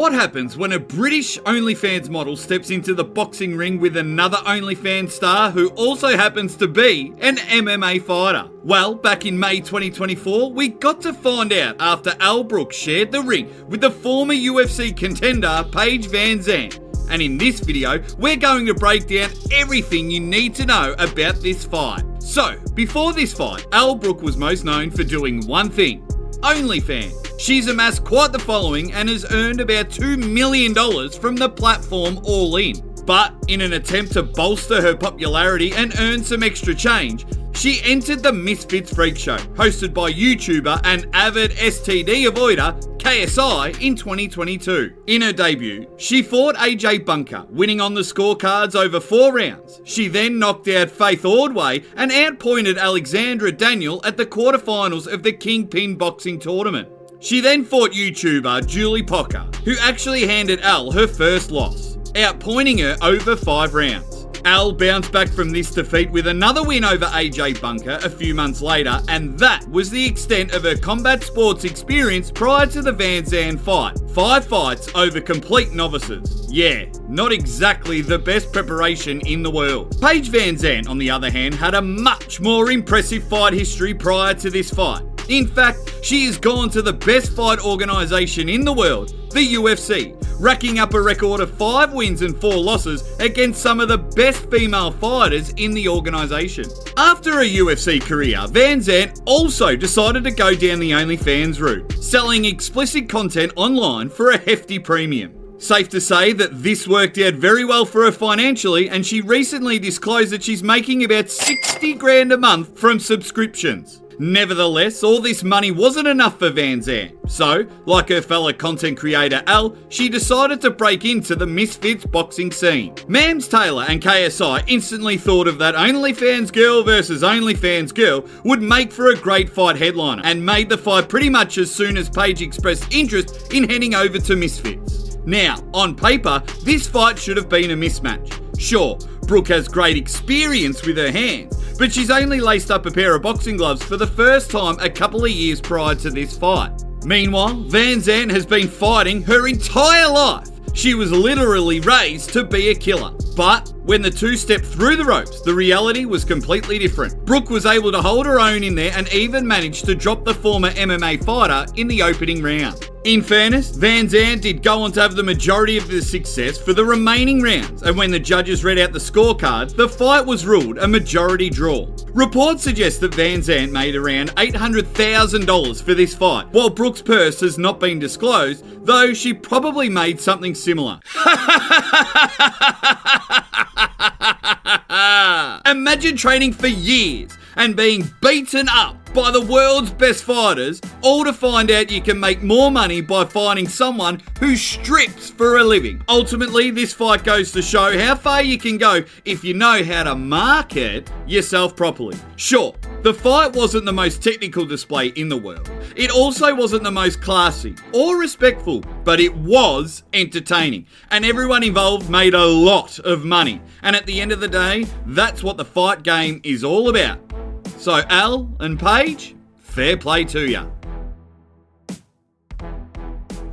What happens when a British OnlyFans model steps into the boxing ring with another OnlyFans star who also happens to be an MMA fighter? Well, back in May 2024, we got to find out after Elle Brooke shared the ring with the former UFC contender Paige VanZant. And in this video, we're going to break down everything you need to know about this fight. So, before this fight, Elle Brooke was most known for doing one thing: OnlyFans. She's amassed quite the following and has earned about $2 million from the platform all in. But in an attempt to bolster her popularity and earn some extra change, she entered the Misfits freak show, hosted by YouTuber and avid STD avoider KSI in 2022. In her debut, she fought AJ Bunker, winning on the scorecards over 4 rounds. She then knocked out Faith Ordway and outpointed Alexandra Daniel at the quarterfinals of the Kingpin boxing tournament. She then fought YouTuber Julie Pocker, who actually handed Elle her first loss, outpointing her over 5 rounds. Elle bounced back from this defeat with another win over AJ Bunker a few months later, and that was the extent of her combat sports experience prior to the VanZant fight. 5 fights over complete novices. Yeah, not exactly the best preparation in the world. Paige VanZant, on the other hand, had a much more impressive fight history prior to this fight. In fact, she has gone to the best fight organisation in the world, the UFC, racking up a record of 5 wins and 4 losses against some of the best female fighters in the organisation. After a UFC career, VanZant also decided to go down the OnlyFans route, selling explicit content online for a hefty premium. Safe to say that this worked out very well for her financially, and she recently disclosed that she's making about 60 grand a month from subscriptions. Nevertheless, all this money wasn't enough for VanZant, so, like her fellow content creator Elle, she decided to break into the Misfits boxing scene. Mams Taylor and KSI instantly thought of that OnlyFans girl versus OnlyFans girl would make for a great fight headliner, and made the fight pretty much as soon as Paige expressed interest in heading over to Misfits. Now, on paper, this fight should have been a mismatch. Sure, Brooke has great experience with her hands, but she's only laced up a pair of boxing gloves for the first time a couple of years prior to this fight. Meanwhile, VanZant has been fighting her entire life. She was literally raised to be a killer. But when the two stepped through the ropes, the reality was completely different. Brooke was able to hold her own in there and even managed to drop the former MMA fighter in the opening round. In fairness, VanZant did go on to have the majority of the success for the remaining rounds, and when the judges read out the scorecards, the fight was ruled a majority draw. Reports suggest that VanZant made around $800,000 for this fight, while Brooke's purse has not been disclosed, though she probably made something similar. Imagine training for years and being beaten up by the world's best fighters, all to find out you can make more money by finding someone who strips for a living. Ultimately, this fight goes to show how far you can go if you know how to market yourself properly. Sure, the fight wasn't the most technical display in the world. It also wasn't the most classy or respectful, but it was entertaining, and everyone involved made a lot of money. And at the end of the day, that's what the fight game is all about. So Elle and Paige, fair play to ya.